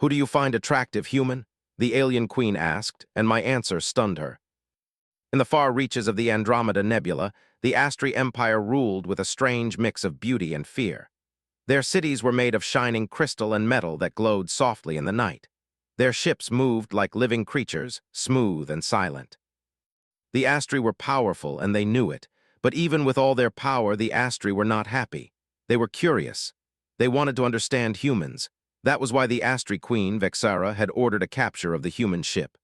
"Who do you find attractive, human?" the alien queen asked, and my answer stunned her. In the far reaches of the Andromeda Nebula, the Astri Empire ruled with a strange mix of beauty and fear. Their cities were made of shining crystal and metal that glowed softly in the night. Their ships moved like living creatures, smooth and silent. The Astri were powerful, and they knew it, but even with all their power, the Astri were not happy. They were curious. They wanted to understand humans. That was why the Astri queen, Vexara, had ordered a capture of the human ship.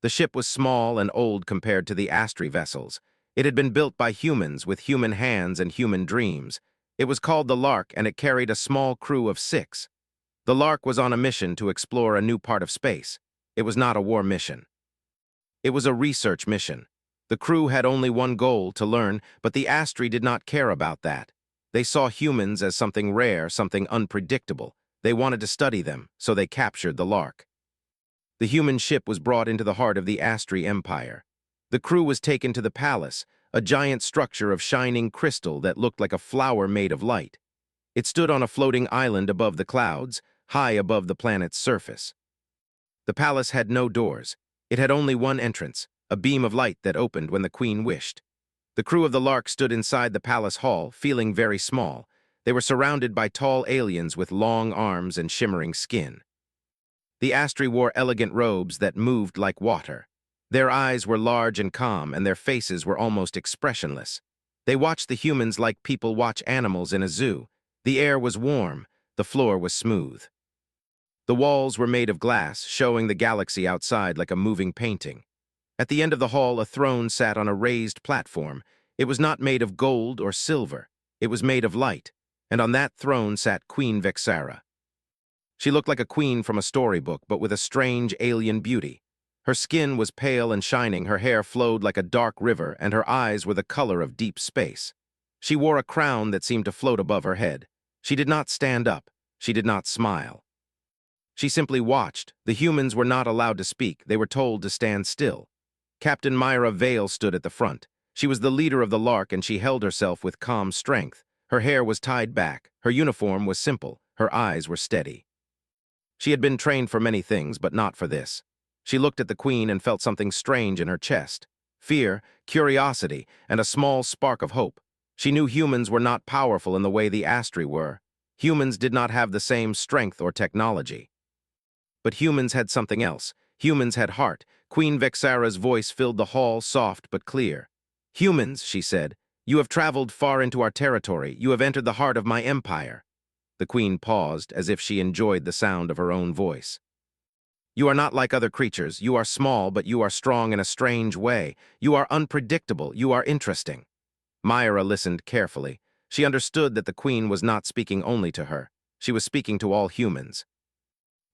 The ship was small and old compared to the Astri vessels. It had been built by humans with human hands and human dreams. It was called the Lark, and it carried a small crew of 6. The Lark was on a mission to explore a new part of space. It was not a war mission. It was a research mission. The crew had only one goal, to learn, but the Astri did not care about that. They saw humans as something rare, something unpredictable. They wanted to study them, so they captured the Lark. The human ship was brought into the heart of the Astri Empire. The crew was taken to the palace, a giant structure of shining crystal that looked like a flower made of light. It stood on a floating island above the clouds, high above the planet's surface. The palace had no doors. It had only one entrance, a beam of light that opened when the queen wished. The crew of the Lark stood inside the palace hall, feeling very small. They were surrounded by tall aliens with long arms and shimmering skin. The Astri wore elegant robes that moved like water. Their eyes were large and calm, and their faces were almost expressionless. They watched the humans like people watch animals in a zoo. The air was warm, the floor was smooth. The walls were made of glass, showing the galaxy outside like a moving painting. At the end of the hall, a throne sat on a raised platform. It was not made of gold or silver. It was made of light, and on that throne sat Queen Vexara. She looked like a queen from a storybook, but with a strange alien beauty. Her skin was pale and shining, her hair flowed like a dark river, and her eyes were the color of deep space. She wore a crown that seemed to float above her head. She did not stand up. She did not smile. She simply watched. The humans were not allowed to speak. They were told to stand still. Captain Myra Vale stood at the front. She was the leader of the Lark, and she held herself with calm strength. Her hair was tied back. Her uniform was simple. Her eyes were steady. She had been trained for many things, but not for this. She looked at the queen and felt something strange in her chest. Fear, curiosity, and a small spark of hope. She knew humans were not powerful in the way the Astri were. Humans did not have the same strength or technology. But humans had something else. Humans had heart. Queen Vexara's voice filled the hall, soft but clear. "Humans," she said, "you have traveled far into our territory. You have entered the heart of my empire." The queen paused, as if she enjoyed the sound of her own voice. "You are not like other creatures. You are small, but you are strong in a strange way. You are unpredictable. You are interesting." Myra listened carefully. She understood that the queen was not speaking only to her. She was speaking to all humans.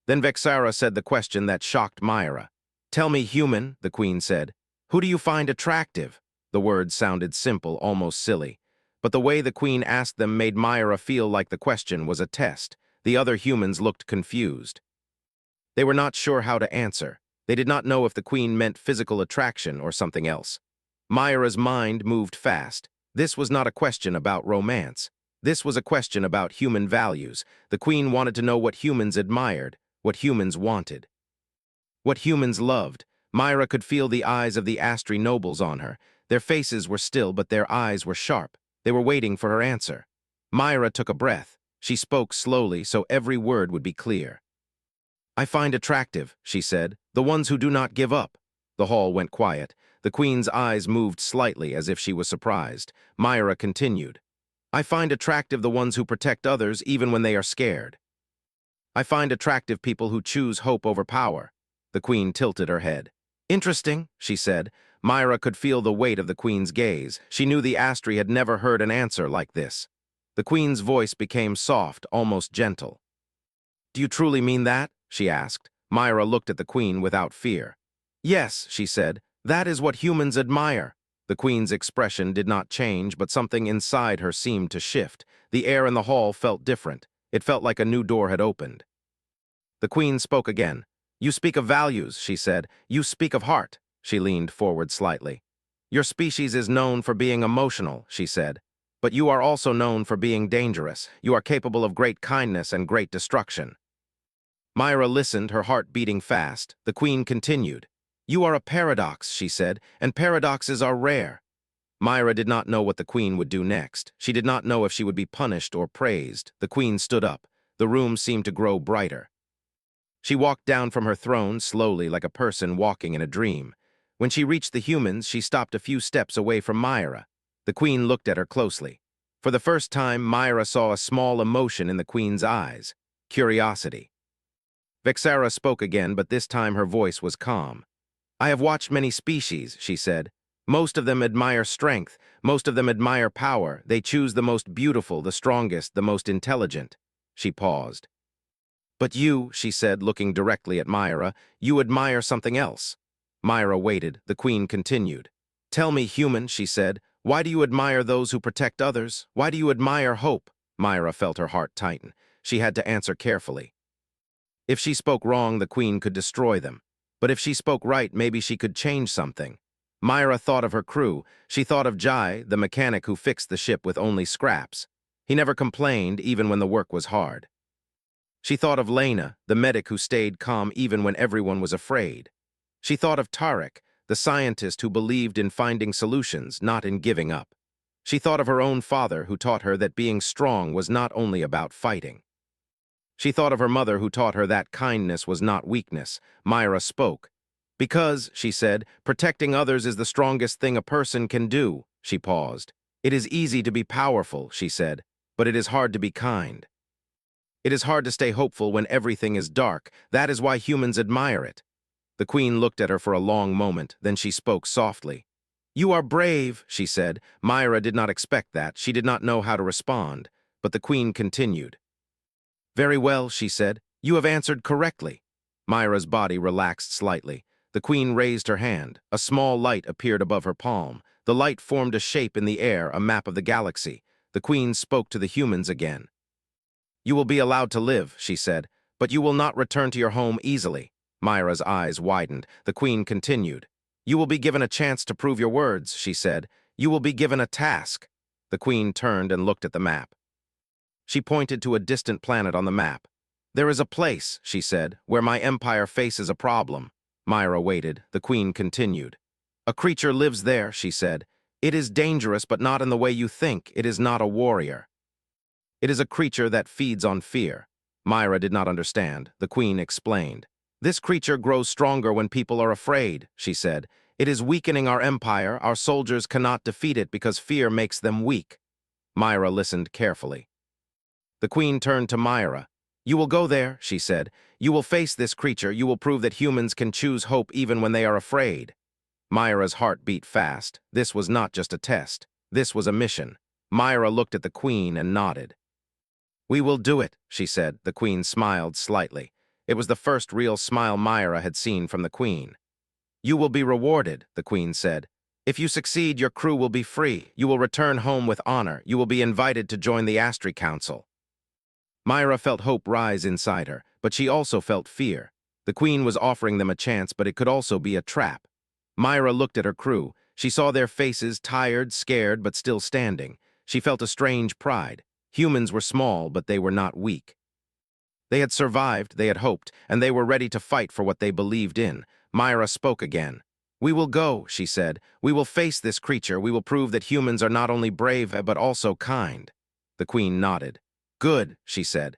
Then Vexara said the question that shocked Myra. "Tell me, human," the queen said, "who do you find attractive?" The words sounded simple, almost silly. But the way the queen asked them made Myra feel like the question was a test. The other humans looked confused. They were not sure how to answer. They did not know if the queen meant physical attraction or something else. Myra's mind moved fast. This was not a question about romance. This was a question about human values. The queen wanted to know what humans admired, what humans wanted, what humans loved. Myra could feel the eyes of the Astri nobles on her. Their faces were still, but their eyes were sharp. They were waiting for her answer. Myra took a breath. She spoke slowly, so every word would be clear. "I find attractive," she said, "the ones who do not give up." The hall went quiet. The queen's eyes moved slightly, as if she was surprised. Myra continued, "I find attractive the ones who protect others even when they are scared. I find attractive people who choose hope over power." The queen tilted her head. "Interesting," she said. Myra could feel the weight of the queen's gaze. She knew the Astri had never heard an answer like this. The queen's voice became soft, almost gentle. "Do you truly mean that?" she asked. Myra looked at the queen without fear. "Yes," she said, "that is what humans admire." The queen's expression did not change, but something inside her seemed to shift. The air in the hall felt different. It felt like a new door had opened. The queen spoke again. "You speak of values," she said. "You speak of heart." She leaned forward slightly. "Your species is known for being emotional," she said. "But you are also known for being dangerous. You are capable of great kindness and great destruction." Myra listened, her heart beating fast. The queen continued. "You are a paradox," she said, "and paradoxes are rare." Myra did not know what the queen would do next. She did not know if she would be punished or praised. The queen stood up. The room seemed to grow brighter. She walked down from her throne slowly like a person walking in a dream. When she reached the humans, she stopped a few steps away from Myra. The queen looked at her closely. For the first time, Myra saw a small emotion in the queen's eyes: curiosity. Vexera spoke again, but this time her voice was calm. "I have watched many species," she said. "Most of them admire strength. Most of them admire power. They choose the most beautiful, the strongest, the most intelligent." She paused. "But you," she said, looking directly at Myra, "you admire something else." Myra waited. The queen continued. "Tell me, human," she said, "why do you admire those who protect others? Why do you admire hope?" Myra felt her heart tighten. She had to answer carefully. If she spoke wrong, the queen could destroy them. But if she spoke right, maybe she could change something. Myra thought of her crew. She thought of Jai, the mechanic who fixed the ship with only scraps. He never complained, even when the work was hard. She thought of Lena, the medic who stayed calm even when everyone was afraid. She thought of Tarek, the scientist who believed in finding solutions, not in giving up. She thought of her own father, who taught her that being strong was not only about fighting. She thought of her mother, who taught her that kindness was not weakness. Myra spoke. "Because," she said, "protecting others is the strongest thing a person can do." She paused. "It is easy to be powerful," she said, "but it is hard to be kind. It is hard to stay hopeful when everything is dark. That is why humans admire it." The queen looked at her for a long moment, then she spoke softly. "You are brave," she said. Myra did not expect that. She did not know how to respond, but the queen continued. "Very well," she said. "You have answered correctly." Myra's body relaxed slightly. The queen raised her hand. A small light appeared above her palm. The light formed a shape in the air, a map of the galaxy. The queen spoke to the humans again. "You will be allowed to live," she said, "but you will not return to your home easily." Myra's eyes widened. The queen continued. "You will be given a chance to prove your words," she said. "You will be given a task." The queen turned and looked at the map. She pointed to a distant planet on the map. "There is a place," she said, "where my empire faces a problem." Myra waited. The queen continued. "A creature lives there," she said. "It is dangerous, but not in the way you think. It is not a warrior. It is a creature that feeds on fear." Myra did not understand. The queen explained. "This creature grows stronger when people are afraid," she said. "It is weakening our empire. Our soldiers cannot defeat it because fear makes them weak." Myra listened carefully. The queen turned to Myra. "You will go there," she said. "You will face this creature. You will prove that humans can choose hope even when they are afraid." Myra's heart beat fast. This was not just a test. This was a mission. Myra looked at the queen and nodded. "We will do it," she said. The queen smiled slightly. It was the first real smile Myra had seen from the queen. "You will be rewarded," the queen said. "If you succeed, your crew will be free. You will return home with honor. You will be invited to join the Astri Council." Myra felt hope rise inside her, but she also felt fear. The queen was offering them a chance, but it could also be a trap. Myra looked at her crew. She saw their faces, tired, scared, but still standing. She felt a strange pride. Humans were small, but they were not weak. They had survived, they had hoped, and they were ready to fight for what they believed in. Myra spoke again. "We will go," she said. "We will face this creature. We will prove that humans are not only brave, but also kind." The queen nodded. "Good," she said.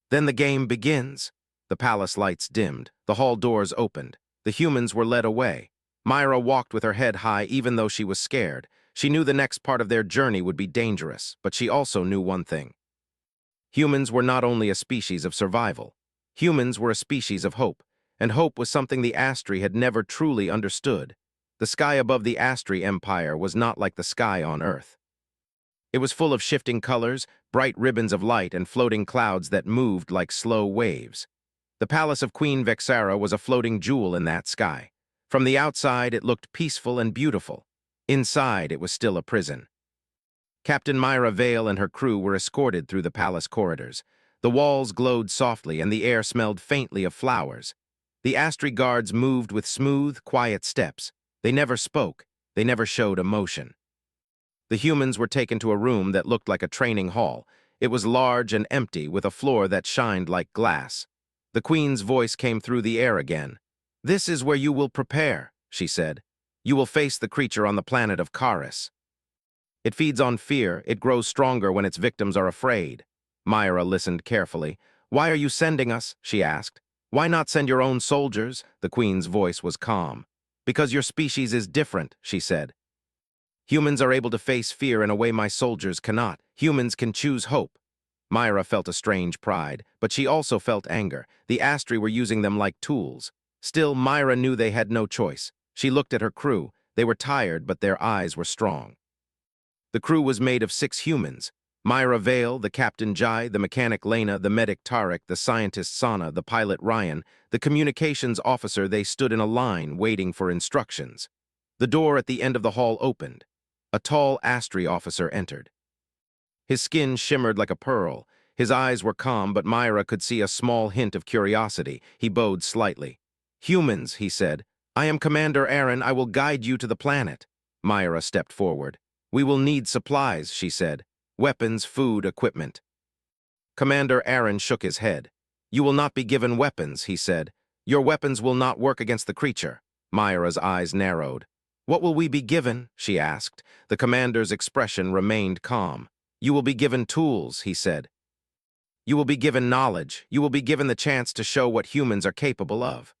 "Then the game begins." The palace lights dimmed. The hall doors opened. The humans were led away. Myra walked with her head high even though she was scared. She knew the next part of their journey would be dangerous, but she also knew one thing. Humans were not only a species of survival. Humans were a species of hope, and hope was something the Astri had never truly understood. The sky above the Astri Empire was not like the sky on Earth. It was full of shifting colors, bright ribbons of light, and floating clouds that moved like slow waves. The palace of Queen Vexera was a floating jewel in that sky. From the outside, it looked peaceful and beautiful. Inside, it was still a prison. Captain Myra Vale and her crew were escorted through the palace corridors. The walls glowed softly, and the air smelled faintly of flowers. The Astri guards moved with smooth, quiet steps. They never spoke. They never showed emotion. The humans were taken to a room that looked like a training hall. It was large and empty, with a floor that shined like glass. The queen's voice came through the air again. "This is where you will prepare," she said. "You will face the creature on the planet of Karis. It feeds on fear. It grows stronger when its victims are afraid." Myra listened carefully. "Why are you sending us?" she asked. "Why not send your own soldiers?" The queen's voice was calm. "Because your species is different," she said. "Humans are able to face fear in a way my soldiers cannot. Humans can choose hope." Myra felt a strange pride, but she also felt anger. The Astri were using them like tools. Still, Myra knew they had no choice. She looked at her crew. They were tired, but their eyes were strong. The crew was made of 6 humans. Myra Vale, the captain Jai, the mechanic Lena, the medic Tarek, the scientist Sana, the pilot Ryan, the communications officer. They stood in a line, waiting for instructions. The door at the end of the hall opened. A tall Astri officer entered. His skin shimmered like a pearl. His eyes were calm, but Myra could see a small hint of curiosity. He bowed slightly. "Humans," he said. "I am Commander Aaron. I will guide you to the planet." Myra stepped forward. "We will need supplies," she said. "Weapons, food, equipment." Commander Aaron shook his head. "You will not be given weapons," he said. "Your weapons will not work against the creature." Myra's eyes narrowed. "What will we be given?" she asked. The commander's expression remained calm. "You will be given tools," he said. "You will be given knowledge. You will be given the chance to show what humans are capable of."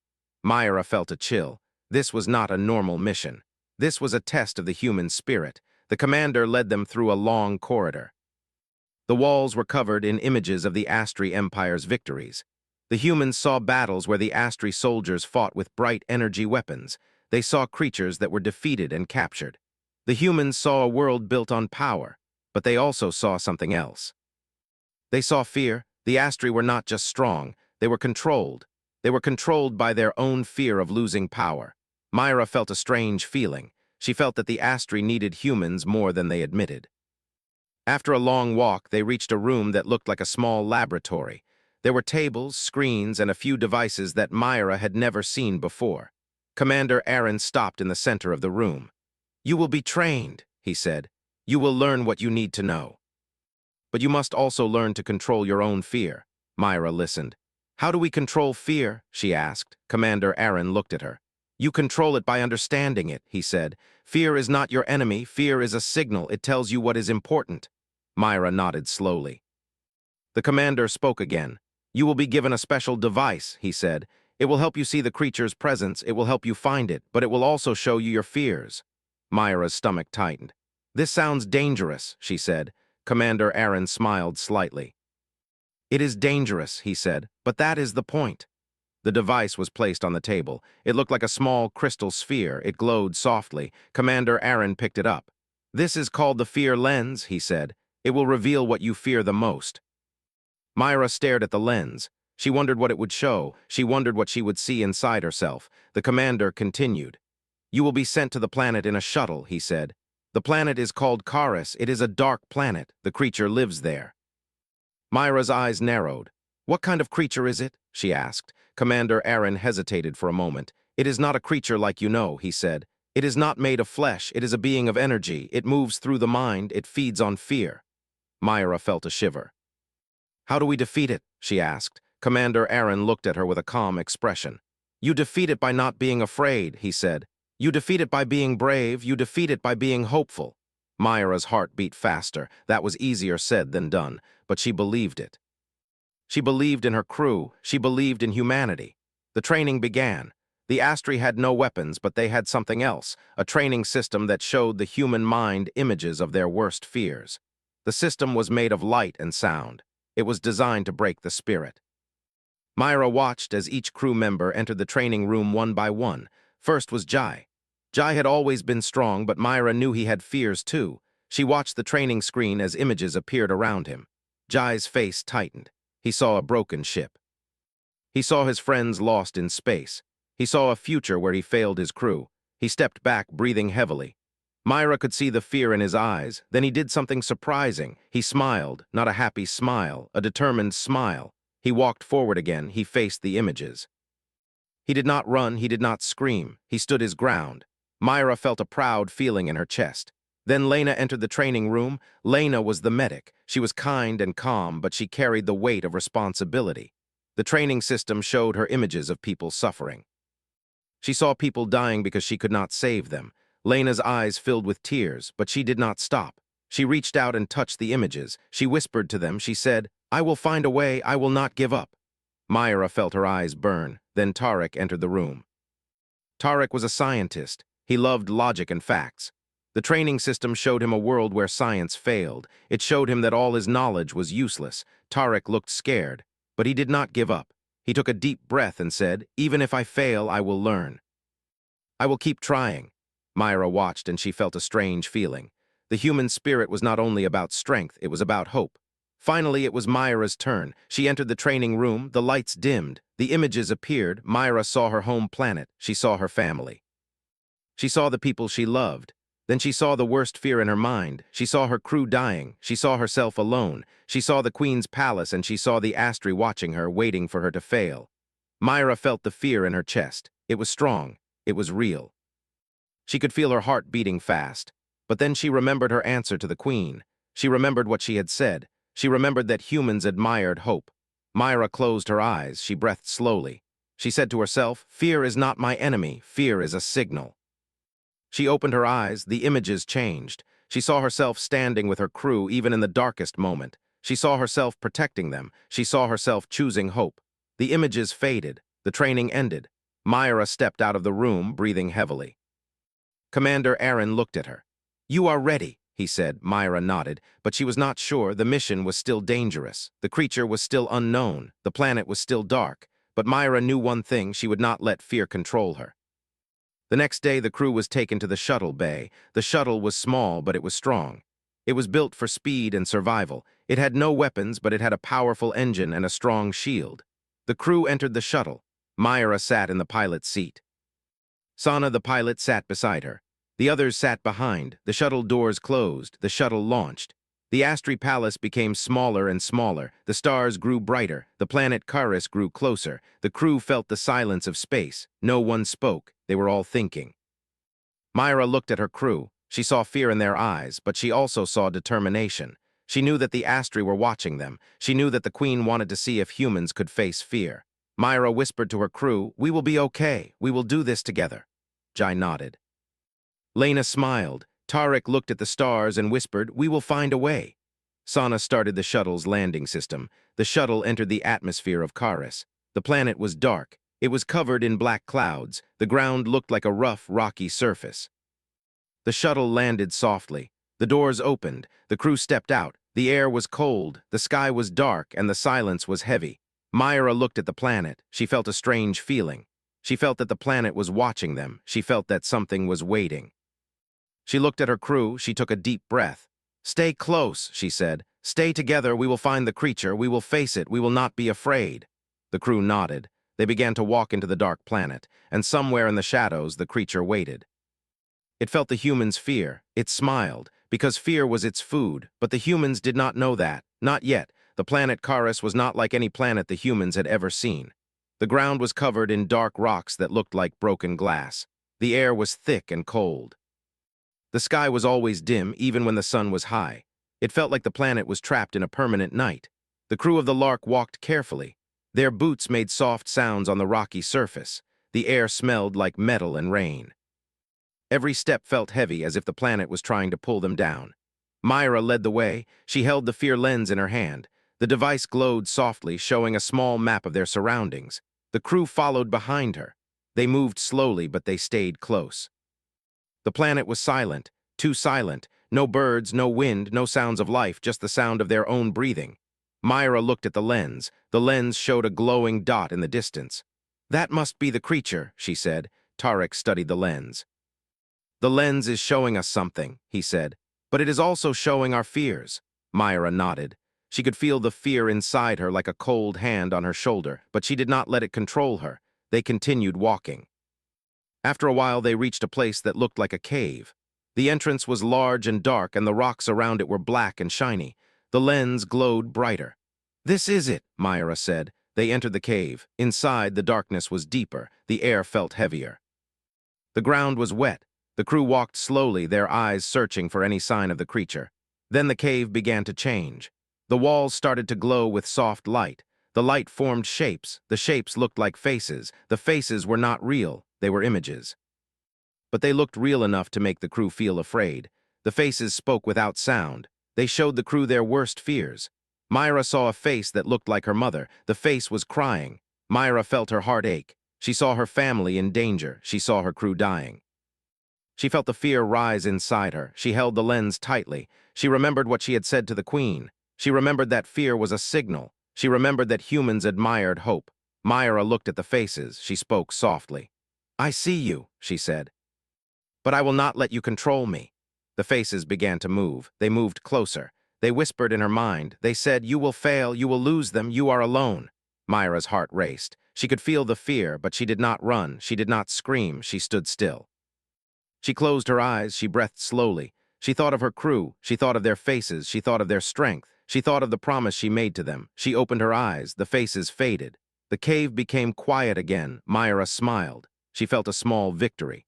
Myra felt a chill. This was not a normal mission. This was a test of the human spirit. The commander led them through a long corridor. The walls were covered in images of the Astri Empire's victories. The humans saw battles where the Astri soldiers fought with bright energy weapons. They saw creatures that were defeated and captured. The humans saw a world built on power, but they also saw something else. They saw fear. The Astri were not just strong, they were controlled. They were controlled by their own fear of losing power. Myra felt a strange feeling. She felt that the Astri needed humans more than they admitted. After a long walk, they reached a room that looked like a small laboratory. There were tables, screens, and a few devices that Myra had never seen before. Commander Aaron stopped in the center of the room. "You will be trained," he said. "You will learn what you need to know. But you must also learn to control your own fear." Myra listened. "How do we control fear?" she asked. Commander Aaron looked at her. "You control it by understanding it," he said. "Fear is not your enemy. Fear is a signal. It tells you what is important." Myra nodded slowly. The commander spoke again. "You will be given a special device," he said. "It will help you see the creature's presence. It will help you find it, but it will also show you your fears." Myra's stomach tightened. "This sounds dangerous," she said. Commander Aaron smiled slightly. "It is dangerous," he said, "but that is the point." The device was placed on the table. It looked like a small crystal sphere. It glowed softly. Commander Aaron picked it up. "This is called the fear lens," he said. "It will reveal what you fear the most." Myra stared at the lens. She wondered what it would show. She wondered what she would see inside herself. The commander continued. "You will be sent to the planet in a shuttle," he said. "The planet is called Karis. It is a dark planet. The creature lives there." Myra's eyes narrowed. "What kind of creature is it?" she asked. Commander Aaron hesitated for a moment. "It is not a creature like you know," he said. "It is not made of flesh. It is a being of energy. It moves through the mind. It feeds on fear." Myra felt a shiver. "How do we defeat it?" she asked. Commander Aaron looked at her with a calm expression. "You defeat it by not being afraid," he said. "You defeat it by being brave. You defeat it by being hopeful." Myra's heart beat faster. That was easier said than done, but she believed it. She believed in her crew. She believed in humanity. The training began. The Astri had no weapons, but they had something else, a training system that showed the human mind images of their worst fears. The system was made of light and sound. It was designed to break the spirit. Myra watched as each crew member entered the training room one by one. First was Jai. Jai had always been strong, but Myra knew he had fears too. She watched the training screen as images appeared around him. Jai's face tightened. He saw a broken ship. He saw his friends lost in space. He saw a future where he failed his crew. He stepped back, breathing heavily. Myra could see the fear in his eyes. Then he did something surprising. He smiled, not a happy smile, a determined smile. He walked forward again. He faced the images. He did not run. He did not scream. He stood his ground. Myra felt a proud feeling in her chest. Then Lena entered the training room. Lena was the medic. She was kind and calm, but she carried the weight of responsibility. The training system showed her images of people suffering. She saw people dying because she could not save them. Lena's eyes filled with tears, but she did not stop. She reached out and touched the images. She whispered to them. She said, "I will find a way. I will not give up." Myra felt her eyes burn. Then Tarek entered the room. Tarek was a scientist. He loved logic and facts. The training system showed him a world where science failed. It showed him that all his knowledge was useless. Tarek looked scared, but he did not give up. He took a deep breath and said, "Even if I fail, I will learn. I will keep trying." Myra watched and she felt a strange feeling. The human spirit was not only about strength, it was about hope. Finally, it was Myra's turn. She entered the training room, the lights dimmed, the images appeared. Myra saw her home planet, she saw her family. She saw the people she loved. Then she saw the worst fear in her mind. She saw her crew dying. She saw herself alone. She saw the Queen's palace and she saw the Astri watching her, waiting for her to fail. Myra felt the fear in her chest. It was strong. It was real. She could feel her heart beating fast. But then she remembered her answer to the Queen. She remembered what she had said. She remembered that humans admired hope. Myra closed her eyes. She breathed slowly. She said to herself, "Fear is not my enemy. Fear is a signal." She opened her eyes. The images changed. She saw herself standing with her crew even in the darkest moment. She saw herself protecting them. She saw herself choosing hope. The images faded. The training ended. Myra stepped out of the room, breathing heavily. Commander Aaron looked at her. "You are ready," he said. Myra nodded, but she was not sure. The mission was still dangerous. The creature was still unknown. The planet was still dark. But Myra knew one thing: she would not let fear control her. The next day, the crew was taken to the shuttle bay. The shuttle was small, but it was strong. It was built for speed and survival. It had no weapons, but it had a powerful engine and a strong shield. The crew entered the shuttle. Myra sat in the pilot's seat. Sana, the pilot, sat beside her. The others sat behind. The shuttle doors closed. The shuttle launched. The Astri Palace became smaller and smaller. The stars grew brighter. The planet Karis grew closer. The crew felt the silence of space. No one spoke. They were all thinking. Myra looked at her crew. She saw fear in their eyes, but she also saw determination. She knew that the Astri were watching them. She knew that the Queen wanted to see if humans could face fear. Myra whispered to her crew, "We will be okay. We will do this together." Jai nodded. Lena smiled. Tarek looked at the stars and whispered, "We will find a way." Sana started the shuttle's landing system. The shuttle entered the atmosphere of Karis. The planet was dark. It was covered in black clouds. The ground looked like a rough, rocky surface. The shuttle landed softly. The doors opened. The crew stepped out. The air was cold. The sky was dark, and the silence was heavy. Myra looked at the planet. She felt a strange feeling. She felt that the planet was watching them. She felt that something was waiting. She looked at her crew. She took a deep breath. "Stay close," she said. "Stay together. We will find the creature. We will face it. We will not be afraid." The crew nodded. They began to walk into the dark planet, and somewhere in the shadows the creature waited. It felt the humans' fear. It smiled, because fear was its food, but the humans did not know that. Not yet. The planet Karis was not like any planet the humans had ever seen. The ground was covered in dark rocks that looked like broken glass. The air was thick and cold. The sky was always dim, even when the sun was high. It felt like the planet was trapped in a permanent night. The crew of the Lark walked carefully. Their boots made soft sounds on the rocky surface. The air smelled like metal and rain. Every step felt heavy, as if the planet was trying to pull them down. Myra led the way. She held the fear lens in her hand. The device glowed softly, showing a small map of their surroundings. The crew followed behind her. They moved slowly, but they stayed close. The planet was silent, too silent. No birds, no wind, no sounds of life, just the sound of their own breathing. Myra looked at the lens. The lens showed a glowing dot in the distance. "That must be the creature," she said. Tarek studied the lens. "The lens is showing us something," he said, "but it is also showing our fears." Myra nodded. She could feel the fear inside her like a cold hand on her shoulder, but she did not let it control her. They continued walking. After a while, they reached a place that looked like a cave. The entrance was large and dark, and the rocks around it were black and shiny. The lens glowed brighter. "This is it," Myra said. They entered the cave. Inside, the darkness was deeper. The air felt heavier. The ground was wet. The crew walked slowly, their eyes searching for any sign of the creature. Then the cave began to change. The walls started to glow with soft light. The light formed shapes. The shapes looked like faces. The faces were not real. They were images. But they looked real enough to make the crew feel afraid. The faces spoke without sound. They showed the crew their worst fears. Myra saw a face that looked like her mother. The face was crying. Myra felt her heart ache. She saw her family in danger. She saw her crew dying. She felt the fear rise inside her. She held the lens tightly. She remembered what she had said to the Queen. She remembered that fear was a signal. She remembered that humans admired hope. Myra looked at the faces. She spoke softly. "I see you," she said. "But I will not let you control me." The faces began to move. They moved closer. They whispered in her mind. They said, "You will fail. You will lose them. You are alone." Myra's heart raced. She could feel the fear, but she did not run. She did not scream. She stood still. She closed her eyes. She breathed slowly. She thought of her crew. She thought of their faces. She thought of their strength. She thought of the promise she made to them. She opened her eyes. The faces faded. The cave became quiet again. Myra smiled. She felt a small victory.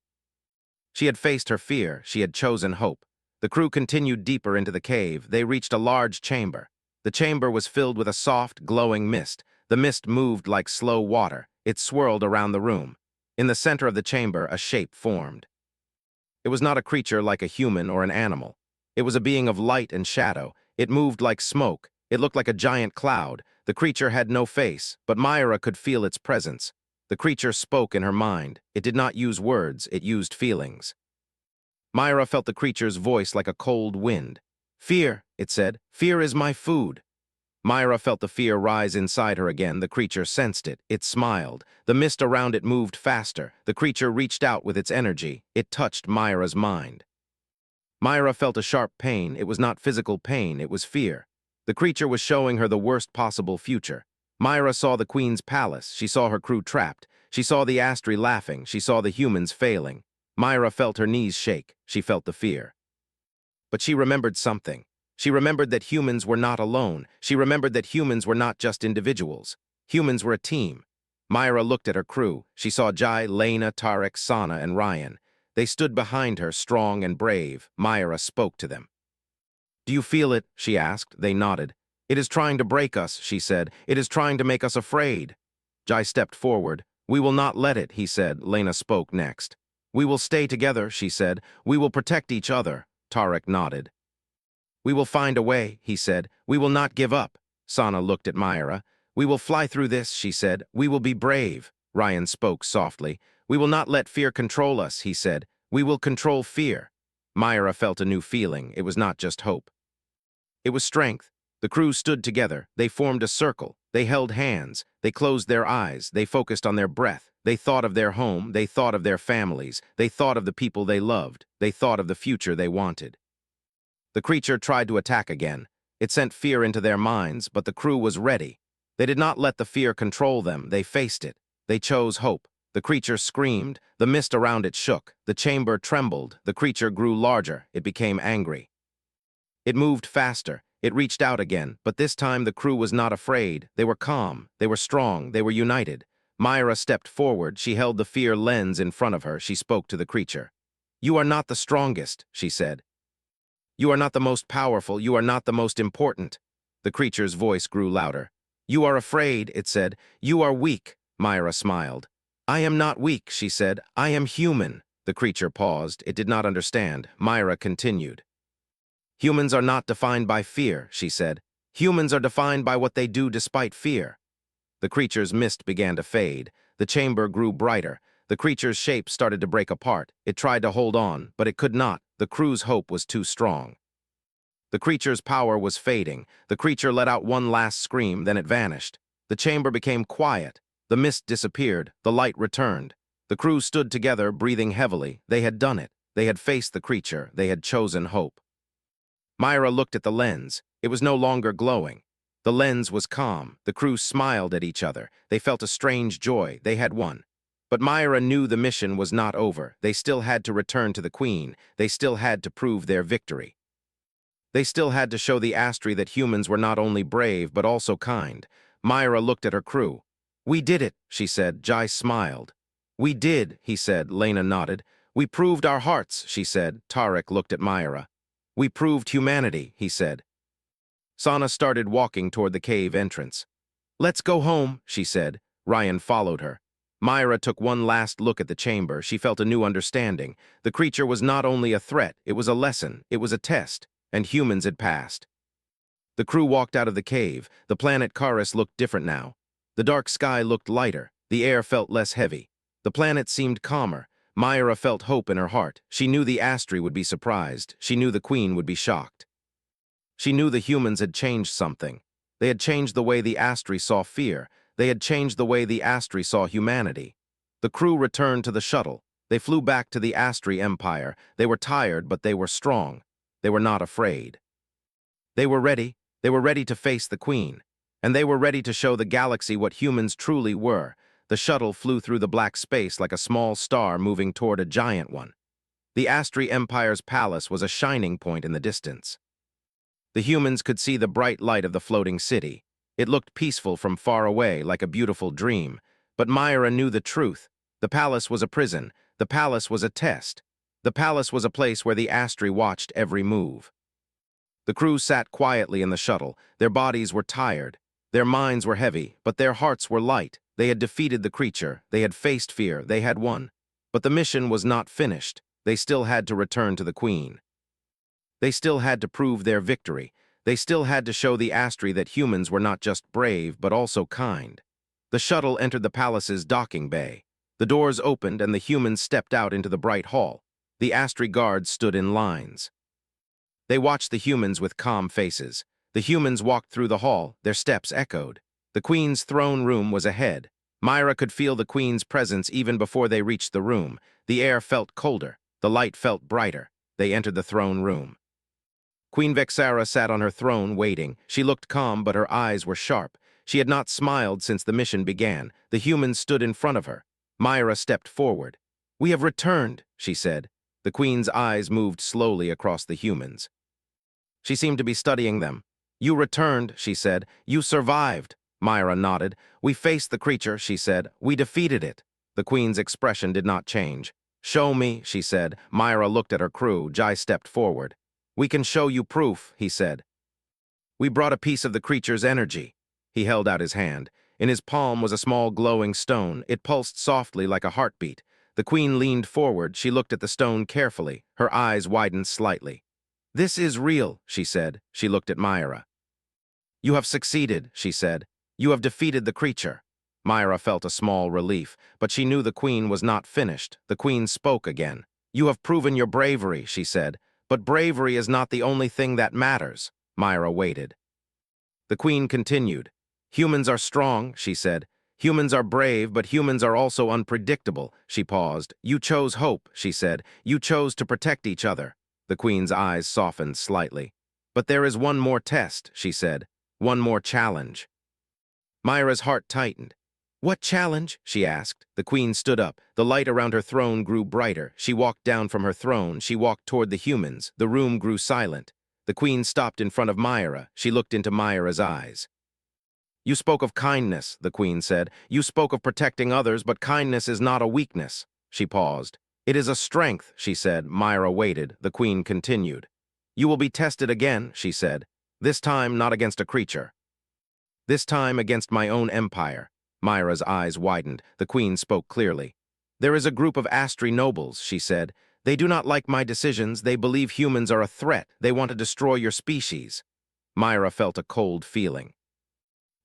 She had faced her fear. She had chosen hope. The crew continued deeper into the cave. They reached a large chamber. The chamber was filled with a soft, glowing mist. The mist moved like slow water. It swirled around the room. In the center of the chamber, a shape formed. It was not a creature like a human or an animal. It was a being of light and shadow. It moved like smoke. It looked like a giant cloud. The creature had no face, but Myra could feel its presence. The creature spoke in her mind. It did not use words. It used feelings. Myra felt the creature's voice like a cold wind. "Fear," it said. "Fear is my food." Myra felt the fear rise inside her again. The creature sensed it. It smiled. The mist around it moved faster. The creature reached out with its energy. It touched Myra's mind. Myra felt a sharp pain. It was not physical pain. It was fear. The creature was showing her the worst possible future. Myra saw the Queen's palace. She saw her crew trapped. She saw the Astri laughing. She saw the humans failing. Myra felt her knees shake. She felt the fear. But she remembered something. She remembered that humans were not alone. She remembered that humans were not just individuals. Humans were a team. Myra looked at her crew. She saw Jai, Lena, Tarek, Sana, and Ryan. They stood behind her, strong and brave. Myra spoke to them. "Do you feel it?" she asked. They nodded. "It is trying to break us," she said. "It is trying to make us afraid." Jai stepped forward. "We will not let it," he said. Lena spoke next. "We will stay together," she said. "We will protect each other." Tarek nodded. "We will find a way," he said. "We will not give up." Sana looked at Myra. "We will fly through this," she said. "We will be brave." Ryan spoke softly. "We will not let fear control us," he said. "We will control fear." Myra felt a new feeling. It was not just hope. It was strength. The crew stood together. They formed a circle. They held hands. They closed their eyes. They focused on their breath. They thought of their home. They thought of their families. They thought of the people they loved. They thought of the future they wanted. The creature tried to attack again. It sent fear into their minds, but the crew was ready. They did not let the fear control them. They faced it. They chose hope. The creature screamed. The mist around it shook. The chamber trembled. The creature grew larger. It became angry. It moved faster. It reached out again, but this time the crew was not afraid. They were calm. They were strong. They were united. Myra stepped forward. She held the fear lens in front of her. She spoke to the creature. "You are not the strongest," she said. "You are not the most powerful. You are not the most important." The creature's voice grew louder. "You are afraid," it said. "You are weak." Myra smiled. "I am not weak," she said. "I am human." The creature paused. It did not understand. Myra continued. "Humans are not defined by fear," she said. "Humans are defined by what they do despite fear." The creature's mist began to fade. The chamber grew brighter. The creature's shape started to break apart. It tried to hold on, but it could not. The crew's hope was too strong. The creature's power was fading. The creature let out one last scream, then it vanished. The chamber became quiet. The mist disappeared. The light returned. The crew stood together, breathing heavily. They had done it. They had faced the creature. They had chosen hope. Myra looked at the lens. It was no longer glowing. The lens was calm. The crew smiled at each other. They felt a strange joy. They had won. But Myra knew the mission was not over. They still had to return to the Queen. They still had to prove their victory. They still had to show the Astri that humans were not only brave, but also kind. Myra looked at her crew. "We did it," she said. Jai smiled. "We did," he said. Lena nodded. "We proved our hearts," she said. Tarek looked at Myra. "We proved humanity," he said. Sana started walking toward the cave entrance. "Let's go home," she said. Ryan followed her. Myra took one last look at the chamber. She felt a new understanding. The creature was not only a threat, it was a lesson, it was a test, and humans had passed. The crew walked out of the cave. The planet Charis looked different now. The dark sky looked lighter. The air felt less heavy. The planet seemed calmer. Myra felt hope in her heart. She knew the Astri would be surprised. She knew the Queen would be shocked. She knew the humans had changed something. They had changed the way the Astri saw fear. They had changed the way the Astri saw humanity. The crew returned to the shuttle. They flew back to the Astri Empire. They were tired, but they were strong. They were not afraid. They were ready. They were ready to face the Queen. And they were ready to show the galaxy what humans truly were. The shuttle flew through the black space like a small star moving toward a giant one. The Astri Empire's palace was a shining point in the distance. The humans could see the bright light of the floating city. It looked peaceful from far away, like a beautiful dream. But Myra knew the truth. The palace was a prison. The palace was a test. The palace was a place where the Astri watched every move. The crew sat quietly in the shuttle. Their bodies were tired. Their minds were heavy, but their hearts were light. They had defeated the creature. They had faced fear. They had won. But the mission was not finished. They still had to return to the Queen. They still had to prove their victory. They still had to show the Astri that humans were not just brave, but also kind. The shuttle entered the palace's docking bay. The doors opened and the humans stepped out into the bright hall. The Astri guards stood in lines. They watched the humans with calm faces. The humans walked through the hall. Their steps echoed. The Queen's throne room was ahead. Myra could feel the Queen's presence even before they reached the room. The air felt colder. The light felt brighter. They entered the throne room. Queen Vexara sat on her throne, waiting. She looked calm, but her eyes were sharp. She had not smiled since the mission began. The humans stood in front of her. Myra stepped forward. "We have returned," she said. The Queen's eyes moved slowly across the humans. She seemed to be studying them. "You returned," she said. "You survived." Myra nodded. "We faced the creature," she said. "We defeated it." The Queen's expression did not change. "Show me," she said. Myra looked at her crew. Jai stepped forward. "We can show you proof," he said. "We brought a piece of the creature's energy." He held out his hand. In his palm was a small glowing stone. It pulsed softly like a heartbeat. The Queen leaned forward. She looked at the stone carefully. Her eyes widened slightly. "This is real," she said. She looked at Myra. "You have succeeded," she said. "You have defeated the creature." Myra felt a small relief, but she knew the Queen was not finished. The Queen spoke again. "You have proven your bravery," she said. "But bravery is not the only thing that matters." Myra waited. The Queen continued. "Humans are strong," she said. "Humans are brave, but humans are also unpredictable." She paused. "You chose hope," she said. "You chose to protect each other." The Queen's eyes softened slightly. "But there is one more test," she said. "One more challenge." Myra's heart tightened. "What challenge?" she asked. The Queen stood up. The light around her throne grew brighter. She walked down from her throne. She walked toward the humans. The room grew silent. The Queen stopped in front of Myra. She looked into Myra's eyes. "You spoke of kindness," the Queen said. "You spoke of protecting others, but kindness is not a weakness." She paused. "It is a strength," she said. Myra waited. The Queen continued. "You will be tested again," she said. "This time not against a creature. This time against my own empire." Myra's eyes widened. The Queen spoke clearly. "There is a group of Astri nobles," she said. "They do not like my decisions. They believe humans are a threat. They want to destroy your species." Myra felt a cold feeling.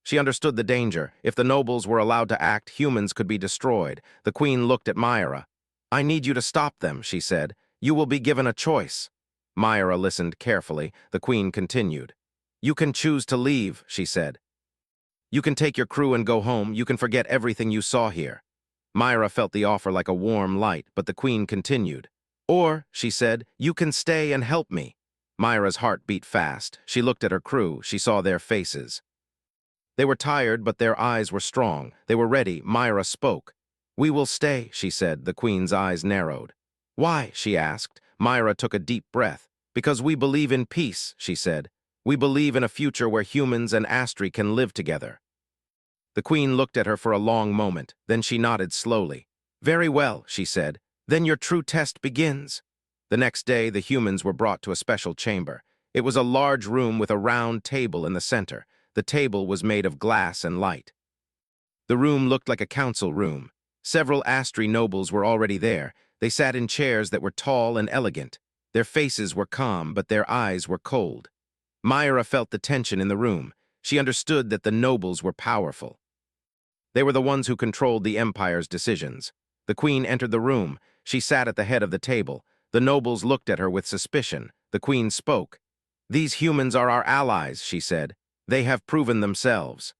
She understood the danger. If the nobles were allowed to act, humans could be destroyed. The Queen looked at Myra. "I need you to stop them," she said. "You will be given a choice." Myra listened carefully. The Queen continued. "You can choose to leave," she said. "You can take your crew and go home. You can forget everything you saw here." Myra felt the offer like a warm light, but the Queen continued. "Or," she said, "you can stay and help me." Myra's heart beat fast. She looked at her crew. She saw their faces. They were tired, but their eyes were strong. They were ready. Myra spoke. "We will stay," she said. The Queen's eyes narrowed. "Why?" she asked. Myra took a deep breath. "Because we believe in peace," she said. "We believe in a future where humans and Astri can live together." The Queen looked at her for a long moment. Then she nodded slowly. "Very well," she said. "Then your true test begins." The next day, the humans were brought to a special chamber. It was a large room with a round table in the center. The table was made of glass and light. The room looked like a council room. Several Astri nobles were already there. They sat in chairs that were tall and elegant. Their faces were calm, but their eyes were cold. Myra felt the tension in the room. She understood that the nobles were powerful. They were the ones who controlled the empire's decisions. The queen entered the room. She sat at the head of the table. The nobles looked at her with suspicion. The queen spoke. "These humans are our allies," she said. "They have proven themselves.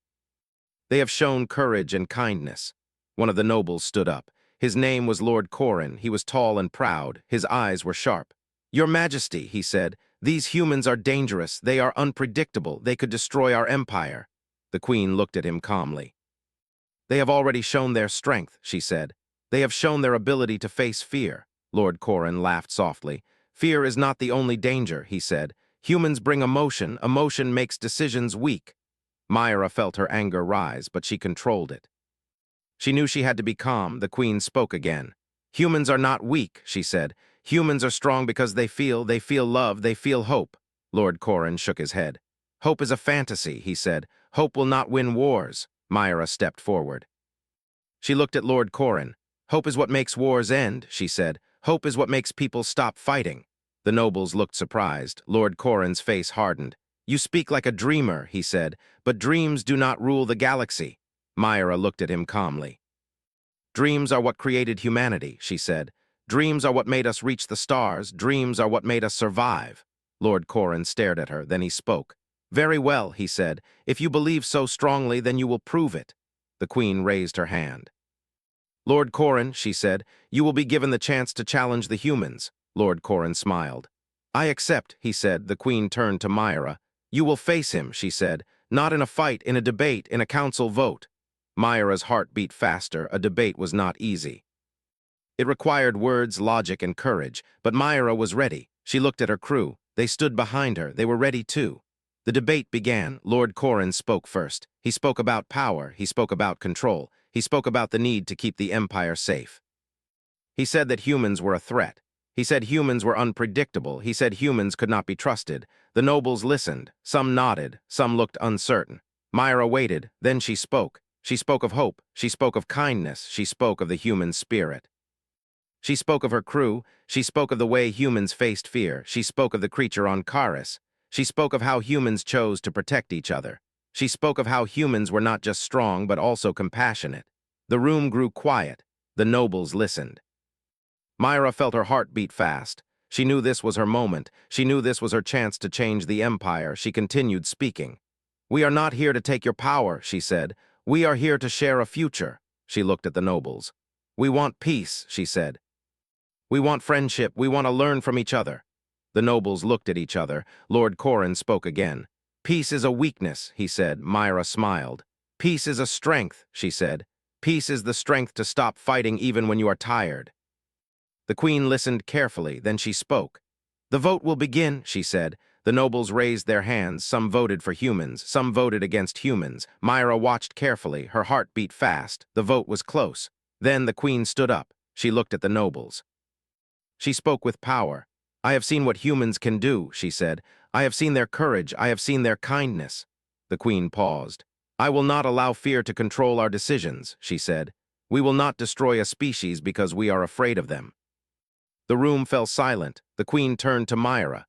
They have shown courage and kindness." One of the nobles stood up. His name was Lord Corrin. He was tall and proud. His eyes were sharp. "Your Majesty," he said, "these humans are dangerous. They are unpredictable. They could destroy our empire." The queen looked at him calmly. "They have already shown their strength," she said. "They have shown their ability to face fear." Lord Corrin laughed softly. "Fear is not the only danger," he said. "Humans bring emotion. Emotion makes decisions weak." Myra felt her anger rise, but she controlled it. She knew she had to be calm. The queen spoke again. "Humans are not weak," she said. "Humans are strong because they feel love, they feel hope." Lord Corrin shook his head. "Hope is a fantasy," he said. "Hope will not win wars." Myra stepped forward. She looked at Lord Corrin. "Hope is what makes wars end," she said. "Hope is what makes people stop fighting." The nobles looked surprised. Lord Corrin's face hardened. "You speak like a dreamer," he said, "but dreams do not rule the galaxy." Myra looked at him calmly. "Dreams are what created humanity," she said. "Dreams are what made us reach the stars. Dreams are what made us survive." Lord Corrin stared at her, then he spoke. "Very well," he said. "If you believe so strongly, then you will prove it." The queen raised her hand. "Lord Corrin," she said, "you will be given the chance to challenge the humans." Lord Corrin smiled. "I accept," he said. The queen turned to Myra. "You will face him," she said. "Not in a fight, in a debate, in a council vote." Myra's heart beat faster. A debate was not easy. It required words, logic, and courage, but Myra was ready. She looked at her crew. They stood behind her. They were ready too. The debate began. Lord Corrin spoke first. He spoke about power. He spoke about control. He spoke about the need to keep the empire safe. He said that humans were a threat. He said humans were unpredictable. He said humans could not be trusted. The nobles listened. Some nodded. Some looked uncertain. Myra waited. Then she spoke. She spoke of hope. She spoke of kindness. She spoke of the human spirit. She spoke of her crew. She spoke of the way humans faced fear. She spoke of the creature on Karis. She spoke of how humans chose to protect each other. She spoke of how humans were not just strong, but also compassionate. The room grew quiet. The nobles listened. Myra felt her heart beat fast. She knew this was her moment. She knew this was her chance to change the empire. She continued speaking. "We are not here to take your power," she said. "We are here to share a future." She looked at the nobles. "We want peace," she said. "We want friendship. We want to learn from each other." The nobles looked at each other. Lord Corrin spoke again. "Peace is a weakness," he said. Myra smiled. "Peace is a strength," she said. "Peace is the strength to stop fighting even when you are tired." The queen listened carefully, then she spoke. "The vote will begin," she said. The nobles raised their hands. Some voted for humans. Some voted against humans. Myra watched carefully. Her heart beat fast. The vote was close. Then the queen stood up. She looked at the nobles. She spoke with power. "I have seen what humans can do," she said. "I have seen their courage. I have seen their kindness." The queen paused. "I will not allow fear to control our decisions," she said. "We will not destroy a species because we are afraid of them." The room fell silent. The queen turned to Myra.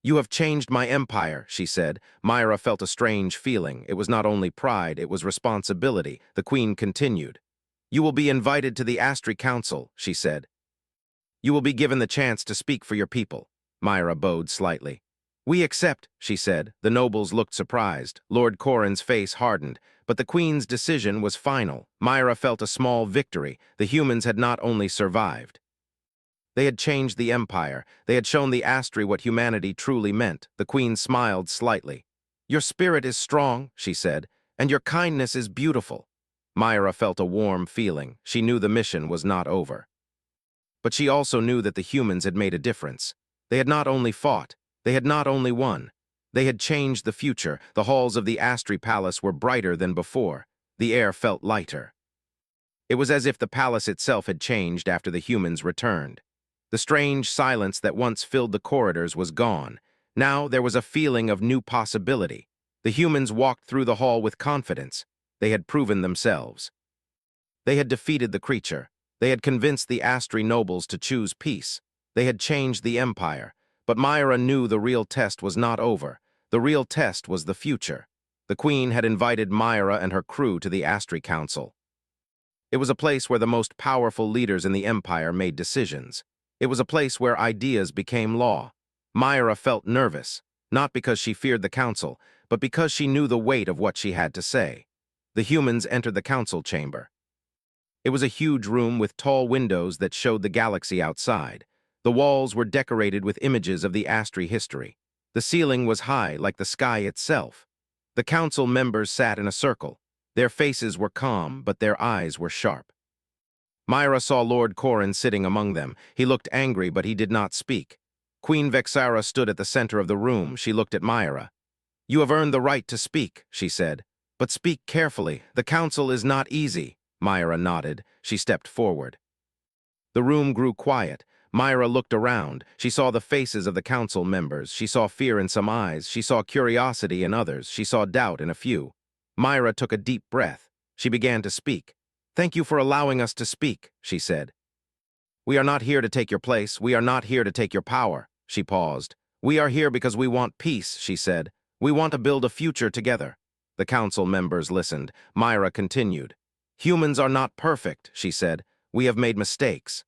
"You have changed my empire," she said. Myra felt a strange feeling. It was not only pride, it was responsibility. The queen continued. "You will be invited to the Astri Council," she said. "You will be given the chance to speak for your people." Myra bowed slightly. "We accept," she said. The nobles looked surprised. Lord Corrin's face hardened. But the queen's decision was final. Myra felt a small victory. The humans had not only survived. They had changed the empire. They had shown the Astri what humanity truly meant. The queen smiled slightly. "Your spirit is strong," she said, "and your kindness is beautiful." Myra felt a warm feeling. She knew the mission was not over. But she also knew that the humans had made a difference. They had not only fought, they had not only won. They had changed the future. The halls of the Astri Palace were brighter than before. The air felt lighter. It was as if the palace itself had changed after the humans returned. The strange silence that once filled the corridors was gone. Now there was a feeling of new possibility. The humans walked through the hall with confidence. They had proven themselves. They had defeated the creature. They had convinced the Astri nobles to choose peace. They had changed the empire. But Myra knew the real test was not over. The real test was the future. The queen had invited Myra and her crew to the Astri Council. It was a place where the most powerful leaders in the empire made decisions. It was a place where ideas became law. Myra felt nervous, not because she feared the council, but because she knew the weight of what she had to say. The humans entered the council chamber. It was a huge room with tall windows that showed the galaxy outside. The walls were decorated with images of the Astri history. The ceiling was high, like the sky itself. The council members sat in a circle. Their faces were calm, but their eyes were sharp. Myra saw Lord Corrin sitting among them. He looked angry, but he did not speak. Queen Vexara stood at the center of the room. She looked at Myra. "You have earned the right to speak," she said. "But speak carefully. The council is not easy." Myra nodded. She stepped forward. The room grew quiet. Myra looked around. She saw the faces of the council members. She saw fear in some eyes. She saw curiosity in others. She saw doubt in a few. Myra took a deep breath. She began to speak. "Thank you for allowing us to speak," she said. "We are not here to take your place. We are not here to take your power." She paused. "We are here because we want peace," she said. "We want to build a future together." The council members listened. Myra continued. "Humans are not perfect," she said. "We have made mistakes.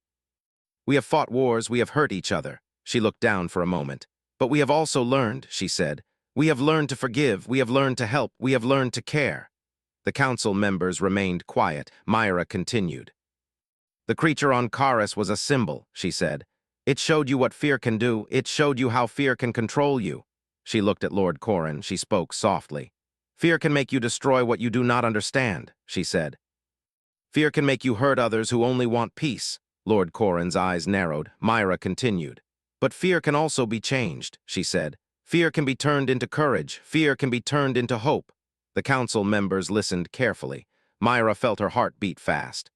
We have fought wars, we have hurt each other." She looked down for a moment. "But we have also learned," she said. "We have learned to forgive, we have learned to help, we have learned to care." The council members remained quiet. Myra continued. "The creature on Karis was a symbol," she said. "It showed you what fear can do. It showed you how fear can control you." She looked at Lord Corrin. She spoke softly. "Fear can make you destroy what you do not understand," she said. "Fear can make you hurt others who only want peace." Lord Corrin's eyes narrowed. Myra continued. "But fear can also be changed," she said. "Fear can be turned into courage. Fear can be turned into hope." The council members listened carefully. Myra felt her heart beat fast.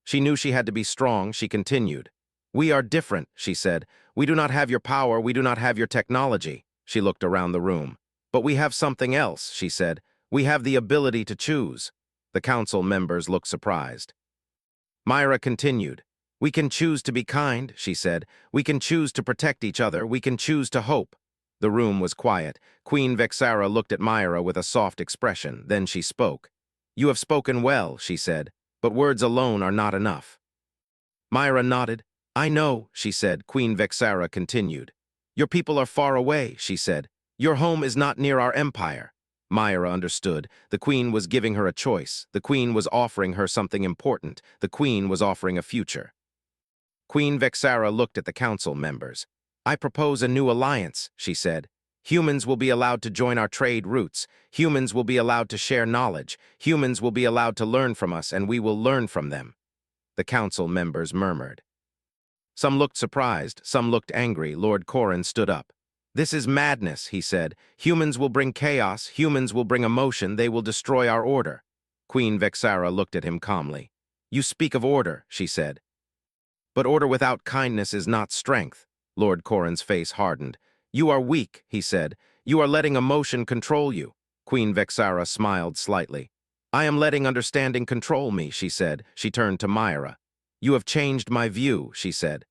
She knew she had to be strong. She continued. "We are different," she said. "We do not have your power. We do not have your technology." She looked around the room. "But we have something else," she said. "We have the ability to choose." The council members looked surprised. Myra continued. "We can choose to be kind," she said. "We can choose to protect each other. We can choose to hope." The room was quiet. Queen Vexara looked at Myra with a soft expression. Then she spoke. "You have spoken well," she said, "but words alone are not enough." Myra nodded. "I know," she said. Queen Vexara continued. "Your people are far away," she said. "Your home is not near our empire." Myra understood. The queen was giving her a choice. The queen was offering her something important. The queen was offering a future. Queen Vexara looked at the council members. "I propose a new alliance," she said. "Humans will be allowed to join our trade routes. Humans will be allowed to share knowledge. Humans will be allowed to learn from us, and we will learn from them." The council members murmured. Some looked surprised, some looked angry. Lord Corrin stood up. "This is madness," he said. "Humans will bring chaos. Humans will bring emotion. They will destroy our order." Queen Vexara looked at him calmly. "You speak of order," she said. "But order without kindness is not strength." Lord Corrin's face hardened. "You are weak," he said. "You are letting emotion control you." Queen Vexara smiled slightly. "I am letting understanding control me," she said. She turned to Myra. "You have changed my view," she said.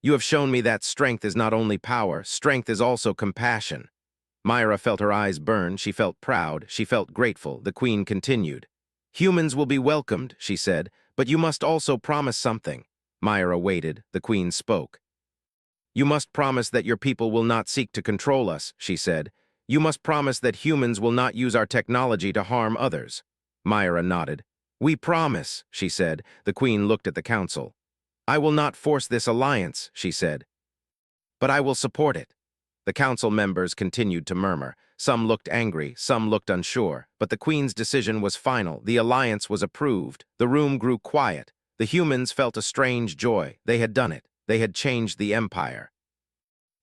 "You have shown me that strength is not only power, strength is also compassion." Myra felt her eyes burn. She felt proud. She felt grateful. The queen continued. "Humans will be welcomed," she said, "but you must also promise something." Myra waited. The queen spoke. "You must promise that your people will not seek to control us," she said. "You must promise that humans will not use our technology to harm others." Myra nodded. "We promise," she said. The queen looked at the council. "I will not force this alliance," she said. "But I will support it." The council members continued to murmur. Some looked angry, some looked unsure. But the queen's decision was final. The alliance was approved. The room grew quiet. The humans felt a strange joy. They had done it. They had changed the empire.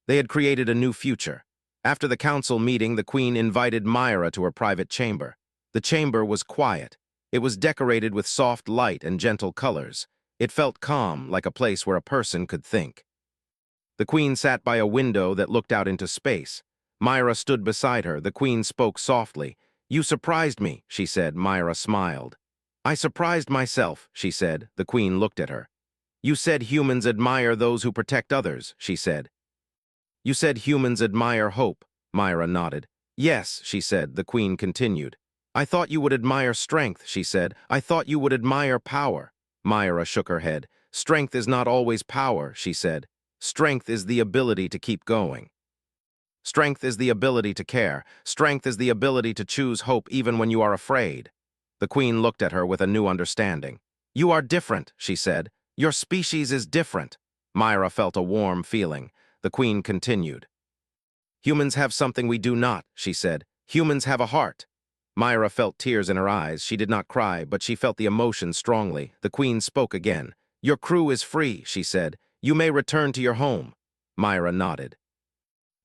They had created a new future. After the council meeting, the queen invited Myra to her private chamber. The chamber was quiet. It was decorated with soft light and gentle colors. It felt calm, like a place where a person could think. The queen sat by a window that looked out into space. Myra stood beside her. The queen spoke softly. "You surprised me," she said. Myra smiled. "I surprised myself," she said. The queen looked at her. "You said humans admire those who protect others," she said. "You said humans admire hope." Myra nodded. "Yes," she said. The queen continued. "I thought you would admire strength," she said. "I thought you would admire power." Myra shook her head. "Strength is not always power," she said. "Strength is the ability to keep going. Strength is the ability to care. Strength is the ability to choose hope even when you are afraid." The queen looked at her with a new understanding. "You are different," she said. "Your species is different." Myra felt a warm feeling. The queen continued. "Humans have something we do not," she said. "Humans have a heart." Myra felt tears in her eyes. She did not cry, but she felt the emotion strongly. The queen spoke again. "Your crew is free," she said. "You may return to your home." Myra nodded.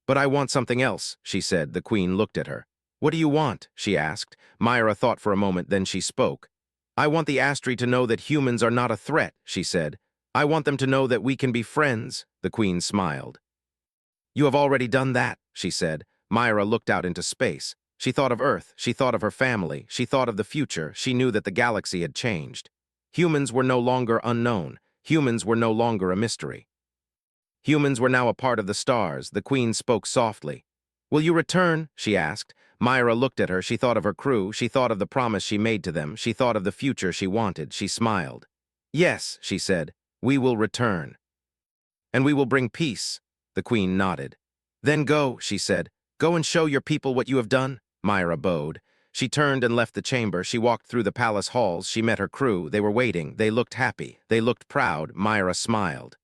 "But I want something else," she said. The queen looked at her. "What do you want?" she asked. Myra thought for a moment, then she spoke. "I want the Astri to know that humans are not a threat," she said. "I want them to know that we can be friends." The queen smiled. "You have already done that," she said. Myra looked out into space. She thought of Earth. She thought of her family. She thought of the future. She knew that the galaxy had changed. Humans were no longer unknown. Humans were no longer a mystery. Humans were now a part of the stars. The queen spoke softly. "Will you return?" she asked. Myra looked at her. She thought of her crew. She thought of the promise she made to them. She thought of the future she wanted. She smiled. "Yes," she said, "we will return. And we will bring peace." The queen nodded. "Then go," she said. "Go and show your people what you have done." Myra bowed. She turned and left the chamber. She walked through the palace halls. She met her crew. They were waiting. They looked happy. They looked proud. Myra smiled.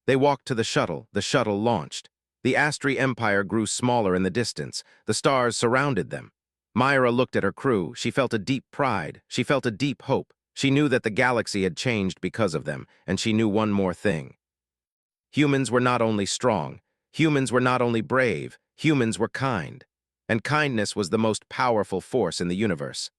They walked to the shuttle. The shuttle launched. The Astri Empire grew smaller in the distance. The stars surrounded them. Myra looked at her crew. She felt a deep pride. She felt a deep hope. She knew that the galaxy had changed because of them, and she knew one more thing. Humans were not only strong. Humans were not only brave. Humans were kind. And kindness was the most powerful force in the universe.